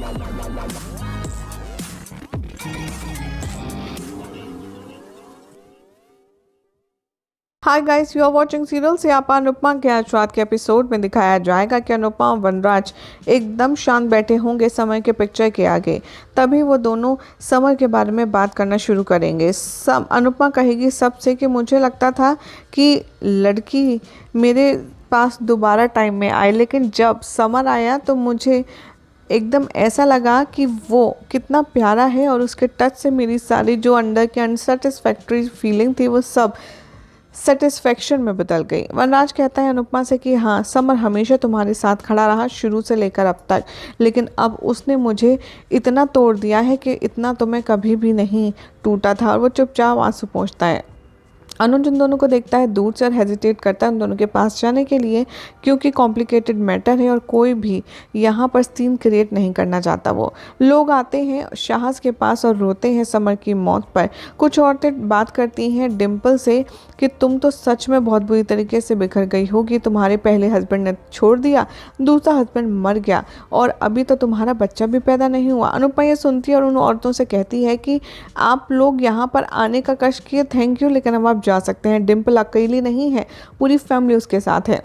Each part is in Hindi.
Hi guys, you are watching serial से आप अनुपमा के आज रात के एपिसोड में दिखाया जाएगा कि अनुपमा और वनराज एकदम शांत बैठे होंगे समर के पिक्चर के आगे। तभी वो दोनों समर के बारे में बात करना शुरू करेंगे। अनुपमा कहेगी सबसे कि मुझे लगता था कि लड़की मेरे पास दोबारा टाइम में आए, लेकिन जब समर आया तो मुझे एकदम ऐसा लगा कि वो कितना प्यारा है और उसके टच से मेरी सारी जो अंदर की अनसेटिस्फैक्ट्री फीलिंग थी वो सब सेटिस्फेक्शन में बदल गई। वनराज कहता है अनुपमा से कि हाँ, समर हमेशा तुम्हारे साथ खड़ा रहा शुरू से लेकर अब तक, लेकिन अब उसने मुझे इतना तोड़ दिया है कि इतना तो मैं कभी भी नहीं टूटा था। और वो चुपचाप आंसू पोंछता है। अनुज उन दोनों को देखता है दूर से और हेजिटेट करता है उन दोनों के पास जाने के लिए, क्योंकि कॉम्प्लिकेटेड मैटर है और कोई भी यहाँ पर सीन क्रिएट नहीं करना चाहता। वो लोग आते हैं शाहज के पास और रोते हैं समर की मौत पर। कुछ औरतें बात करती हैं डिम्पल से कि तुम तो सच में बहुत बुरी तरीके से बिखर गई होगी, तुम्हारे पहले हस्बैंड ने छोड़ दिया, दूसरा हस्बैंड मर गया और अभी तो तुम्हारा बच्चा भी पैदा नहीं हुआ। अनुपमा ये सुनती है और उन औरतों से कहती है कि आप लोग यहाँ पर आने का कष्ट किए, थैंक यू, लेकिन अब आप जा सकते हैं। डिम्पल अकेली नहीं है, पूरी फैमिली उसके साथ है।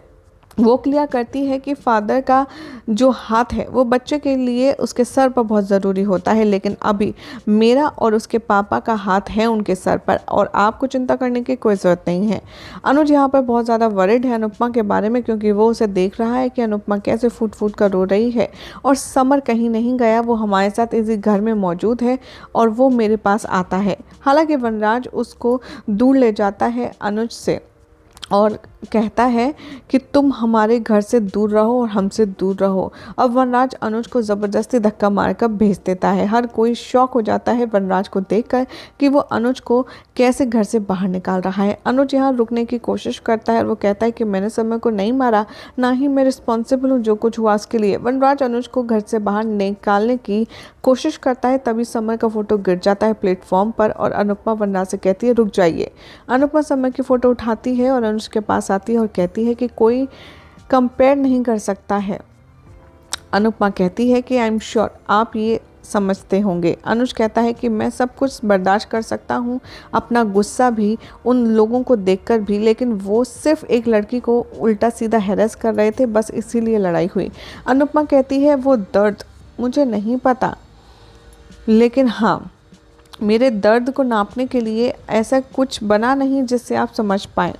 वो क्लियर करती है कि फादर का जो हाथ है वो बच्चे के लिए उसके सर पर बहुत ज़रूरी होता है, लेकिन अभी मेरा और उसके पापा का हाथ है उनके सर पर और आपको चिंता करने की कोई ज़रूरत नहीं है। अनुज यहाँ पर बहुत ज़्यादा वरिड है अनुपमा के बारे में, क्योंकि वो उसे देख रहा है कि अनुपमा कैसे फूट फूट कर रो रही है और समर कहीं नहीं गया, वो हमारे साथ इसी घर में मौजूद है और वो मेरे पास आता है। हालांकि वनराज उसको दूर ले जाता है अनुज से और कहता है कि तुम हमारे घर से दूर रहो और हमसे दूर रहो। अब वनराज अनुज को ज़बरदस्ती धक्का मारकर भेज देता है। हर कोई शॉक हो जाता है वनराज को देखकर कि वो अनुज को कैसे घर से बाहर निकाल रहा है। अनुज यहाँ रुकने की कोशिश करता है और वो कहता है कि मैंने समर को नहीं मारा, ना ही मैं रिस्पॉन्सिबल हूँ जो कुछ हुआ उसके लिए। वनराज अनुज को घर से बाहर निकालने की कोशिश करता है, तभी समर का फोटो गिर जाता है प्लेटफॉर्म पर और अनुपमा वनराज से कहती है रुक जाइए। अनुपमा समर की फ़ोटो उठाती है और अनुज के पास आती है और कहती है कि कोई कंपेयर नहीं कर सकता है। अनुपमा कहती है कि आई एम श्योर आप ये समझते होंगे। अनुज कहता है कि मैं सब कुछ बर्दाश्त कर सकता हूँ, अपना गुस्सा भी, उन लोगों को देखकर भी, लेकिन वो सिर्फ एक लड़की को उल्टा सीधा हैरेस कर रहे थे, बस इसीलिए लड़ाई हुई। अनुपमा कहती है वो दर्द मुझे नहीं पता, लेकिन हाँ, मेरे दर्द को नापने के लिए ऐसा कुछ बना नहीं जिससे आप समझ पाएँ।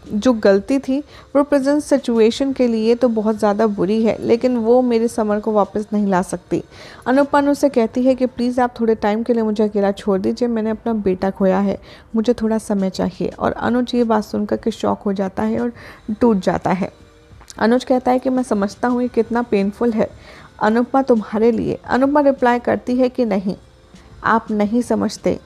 जो गलती थी वो प्रेजेंट सिचुएशन के लिए तो बहुत ज़्यादा बुरी है, लेकिन वो मेरे समर को वापस नहीं ला सकती। अनुपमा उसे कहती है कि प्लीज़ आप थोड़े टाइम के लिए मुझे अकेला छोड़ दीजिए, मैंने अपना बेटा खोया है, मुझे थोड़ा समय चाहिए। और अनुज ये बात सुनकर के शॉक हो जाता है और टूट जाता है। अनुज कहता है कि मैं समझता हूँ ये कितना पेनफुल है अनुपमा तुम्हारे लिए। अनुपमा रिप्लाई करती है कि नहीं, आप नहीं समझते,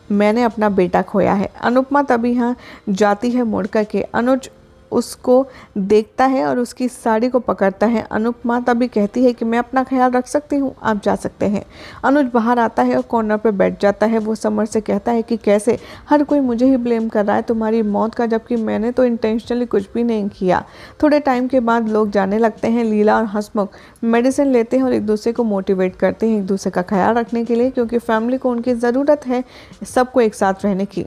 मैंने अपना बेटा खोया है। अनुपमा तभी यहाँ जाती है मुड़ कर के। अनुज उसको देखता है और उसकी साड़ी को पकड़ता है। अनुपमा तभी कहती है कि मैं अपना ख्याल रख सकती हूँ, आप जा सकते हैं। अनुज बाहर आता है और कॉर्नर पर बैठ जाता है। वो समर से कहता है कि कैसे हर कोई मुझे ही ब्लेम कर रहा है तुम्हारी मौत का, जबकि मैंने तो इंटेंशनली कुछ भी नहीं किया। थोड़े टाइम के बाद लोग जाने लगते हैं। लीला और हंसमुख मेडिसिन लेते हैं और एक दूसरे को मोटिवेट करते हैं एक दूसरे का ख्याल रखने के लिए, क्योंकि फैमिली को उनकी ज़रूरत है सबको एक साथ रहने की।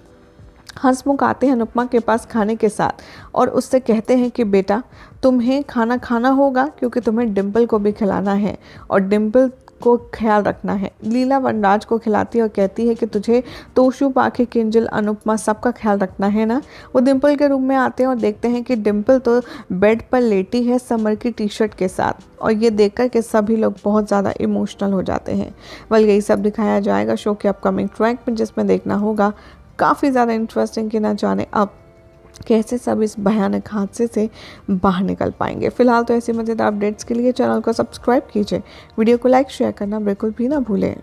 हंसमुख आते हैं अनुपमा के पास खाने के साथ और उससे कहते हैं कि बेटा तुम्हें खाना खाना होगा, क्योंकि तुम्हें डिम्पल को भी खिलाना है और डिम्पल को ख्याल रखना है। लीला वनराज को खिलाती है और कहती है कि तुझे तोशु, पाखे, किंजल, अनुपमा सबका ख्याल रखना है ना। वो डिम्पल के रूम में आते हैं और देखते हैं कि डिम्पल तो बेड पर लेटी है समर की टी शर्ट के साथ, और ये देखकर के सभी लोग बहुत ज़्यादा इमोशनल हो जाते हैं। यही सब दिखाया जाएगा शो के अपकमिंग ट्रैक में, जिसमें देखना होगा काफ़ी ज़्यादा इंटरेस्टिंग कि ना जाने अब कैसे सब इस भयानक हादसे से बाहर निकल पाएंगे। फिलहाल तो ऐसी मज़ेदार अपडेट्स के लिए चैनल को सब्सक्राइब कीजिए, वीडियो को लाइक शेयर करना बिल्कुल भी ना भूलें।